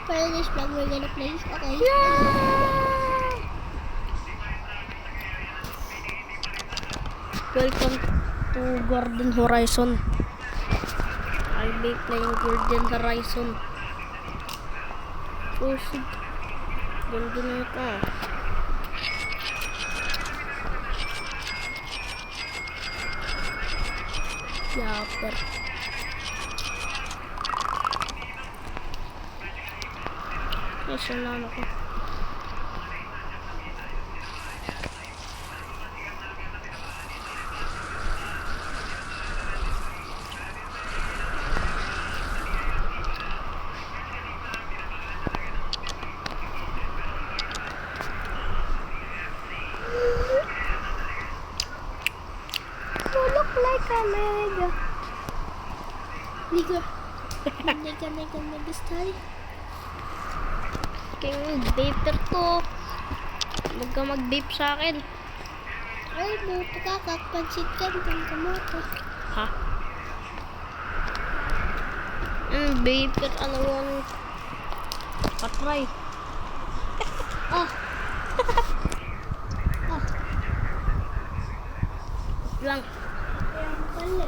For this vlog, we're gonna play. Okay. Welcome to Garden Horizon. I'll be playing Garden Horizon. Proceed. Ganda na ito. Yapper. Yes, wala na ko. Look like a mega. Mega style. King vaper to. Huwag ka mag-vape sa akin. Ay, buto ka. Kakpansit ka. Kung kamoto. Ha? Vaper. Ano yung patry? Ah. Ah. Lang. Kaya pala.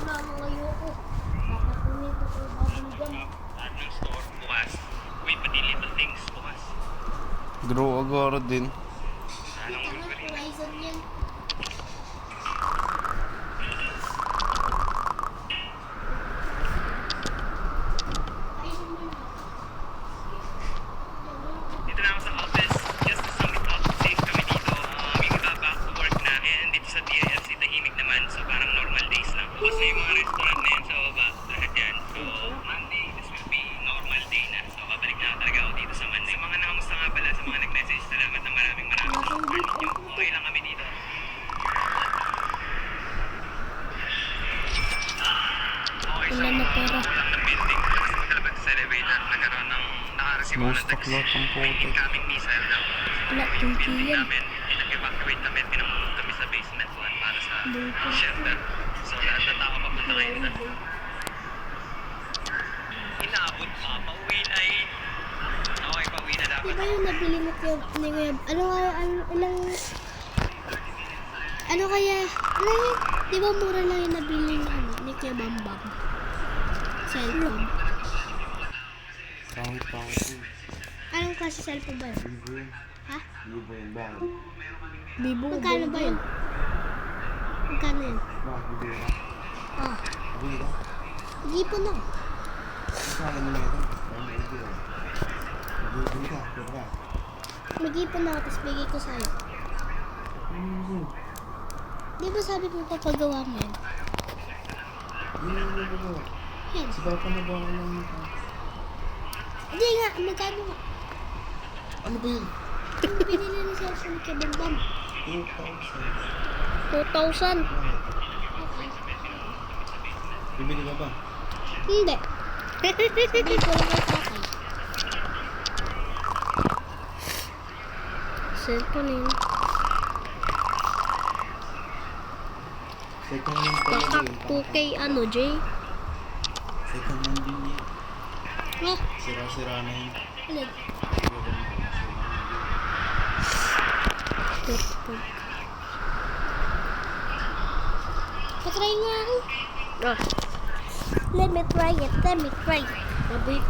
Ayoko. Makakunin ko sa babulgam. Lahat ng store bukas. Uy, pati little things bukas. Grow a garden. Anong Horizon yan. Dito na ako sa office. Just to sum it up, safe kami dito. Yung iba back to work na. And dito sa DIFC, tahimik naman. So parang normal days lang. Bukas na yung mga restaurant na yan sa baba. Lahat yan. So Monday, this will be normal day na. So babalik na talaga ako dito sa Monday. Sa mga nakamusta nga pala, sa mga nag-message, salamat na maraming. Okay lang kami dito. Okay, so Wala na pera. lang ng building. Kalabas sa elevator. Nagkaroon ng nakareceive No ng stock text. lot ng May putik. incoming missile daw. Wala, Yung tunti building yan. namin, pinag-evacuate kami. Pinamove kami sa basement 1 para sa shelter. So lahat ng tao papunta kayo na. Inaabot pa. Pauwi na eh. Okay, pauwi na dapat. Diba yung nabili mo kaya ni Kuya? Ano kaya? Ano yun? Di ba mura lang yung nabili ni Kuya Bambam? Cellphone. Pangit. Anong klase cellphone ba yun? Libo yun. Ha? Libo yun. Bakit? Bibo. Magkano ba yun? Magkano yun? Bakit? Libo yun. Oh, Libo yun. ipon na. Saan mo ito? Ay, may libo yun. Libo yun ka. Puro ka. Mag-ipon na ako, tapos bigay ko sa'yo. Di ba sabi mo papagawa mo yan? Libo. Yan. Si Papa na ba ako lang ito? Hindi nga, magkano nga? Ano ba yun? Yung binili ni cellphone ni Kuya Bambam. 2,000. 2,000. Bibili ka ba? Hindi. Sabi ko lang kay tatay. Cellphone yun. Second hand pa Baka yun. 2K ano, Jay? Second hand din yun. Ha? Sira-sira na yun. Alin? Patry nga ako. Ah. Let me try it. Wait.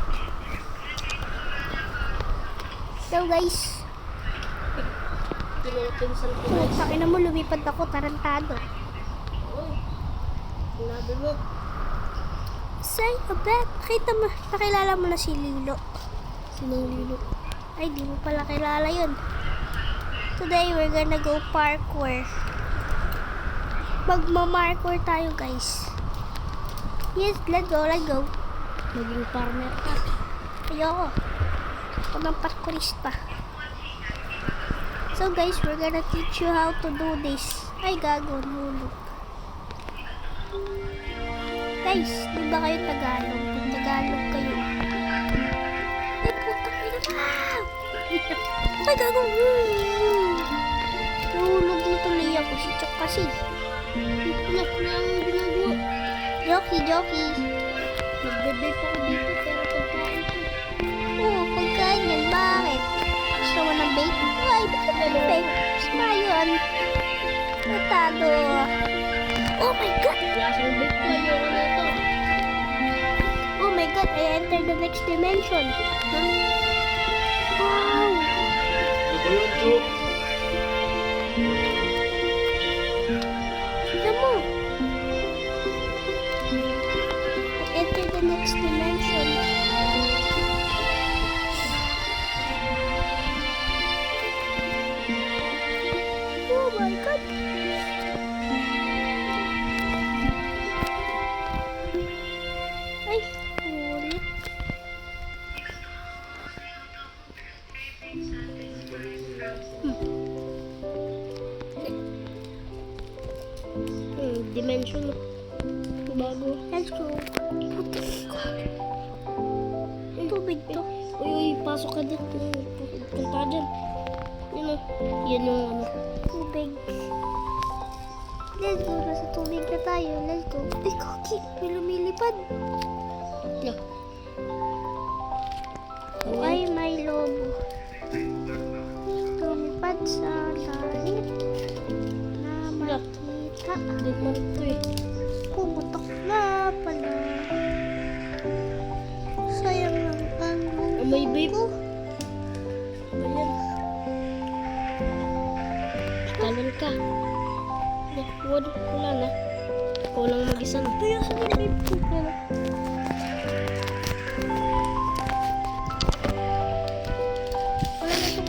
So guys. Sakin na mo, lumipad ako, tarantado. Sinabi mo. Say, abe, pakilala mo na si Lilo. Sinong Lilo? Ay, di mo pala kilala yun. Today, we're gonna go parkour. Magma-parkour tayo, guys. Yes, let's go. Maging farmer ka. Ayoko. Ako ng parkourista. So, guys, we're gonna teach you how to do this. Ay, gago, nulog. Guys, di ba kayo Tagalog? Kung Tagalog kayo. Ay, putang ina na! Ay, gago! Nahulog na tuloy ako. Si Chok kasi. Iyak na ang ginagawa. Jockey. Nagbe-vape ako dito pero pagkain ko. Oo, pagkain yan. Bakit? Gusto mo ng bait? Ay, bakit ng bait? Gusto yun. Natado. Oh my God! Lasang bait ko yung ano ito. Oh my God, I entered the next dimension. Wow! Ito ba yun, Chuk? Tignan mo. I entered the next dimension. Oh my God. Ay, huli. Dimension. Bago. Let's go. Tubig to. Uy, pasok ka dyan. Punta ka dyan. Yun o. Yan yung ano. Tubig. Let's go. Nasa tubig na tayo. Let's go. Ay, Koki. May lumilipad. Yeah. Ay, may lobo. Lumipad sa langit. Na makita. Hindi mo ito eh. Pumutok na pala. Sayang lang ang May babe. ko. Ayan. Talon ka. Wala na. Ikaw lang mag-isa na. Kaya sa nilip ko pala. Wala na ito.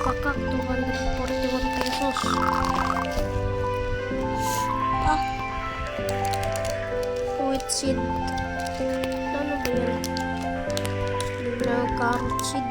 Pakak, 241 pesos. Ah. Fruit seed. Ano ba yan? Biglang carrot seed.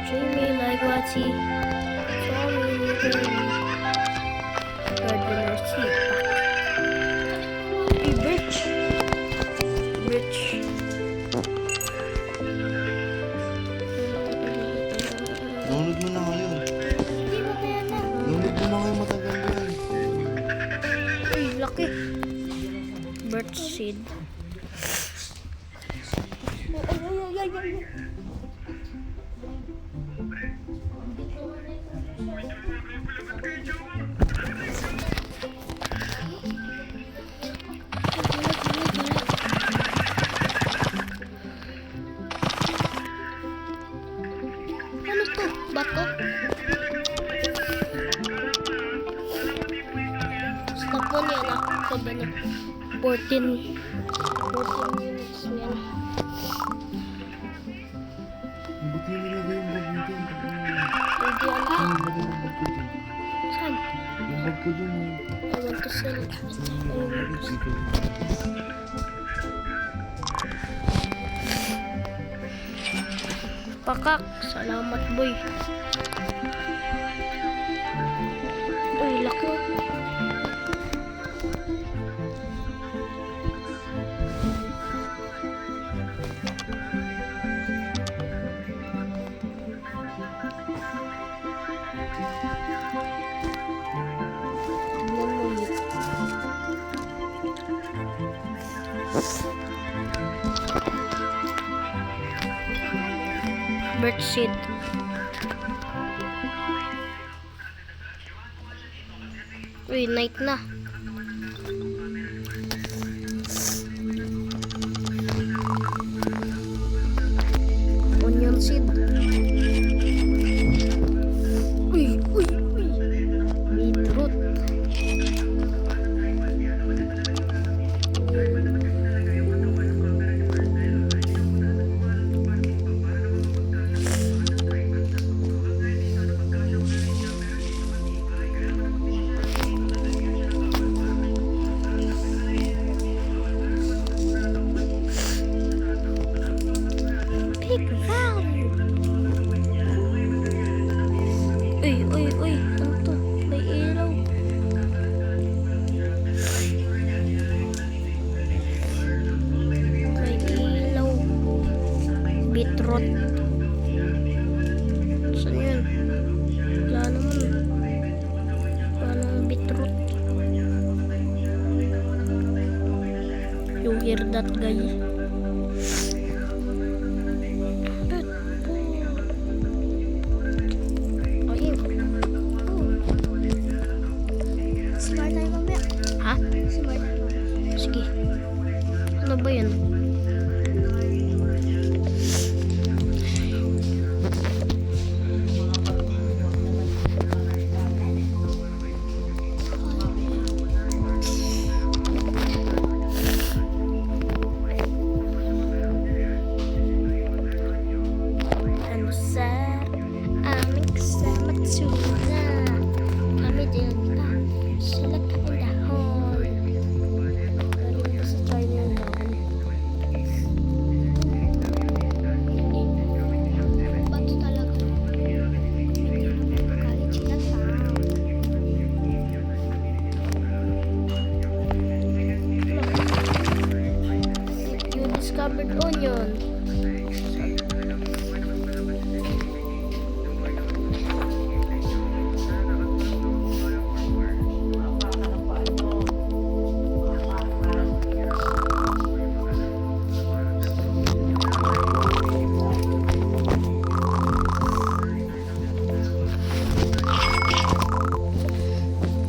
Treat me like what he told me to do. Gardener seed. Hey, bitch. Bitch. Nunod mo na ngayon. Hindi mo kaya na. Nunod mo na ngayon, matagal yan. Uy, laki. Birch seed. Ay. Ano to? Bato? Stop mo niya na. Sabi na. 14 minutes yan. Ba't hindi nilagay yung bag nito? Hindi ano. Ano ba yung bag ko dun? Saan? Yung bag ko dun. I want to sell it. Dito. Pakak. Salamat, boy. Uy, laki. Tignan mo yun. Birch seed. Uy, night na. Onion seed. Uy, uy, uy. Beetroot. Bitrot. Saan yun? Wala naman. Wala naman bitrot. You hear that guy? Ayun. Smart tayo mamaya. Ha? Smart tayo mamaya. Sige. Ano ba yun? Ano sa aming kasama tuna? Kami din pa sila kaindahon. Galing ba sa China yung dahon? Bato talaga. Kahit sila tao. You discovered onion.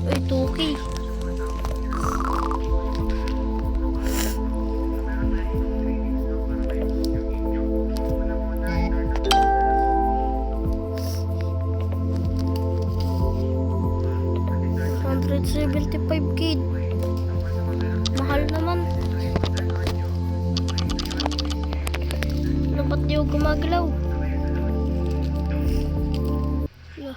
Uy, Tuki. $175 kid. Mahal naman. Ano ba't di ako gumagalaw? Yeah.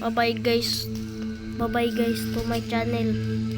Bye-bye guys. Bye-bye guys to my channel.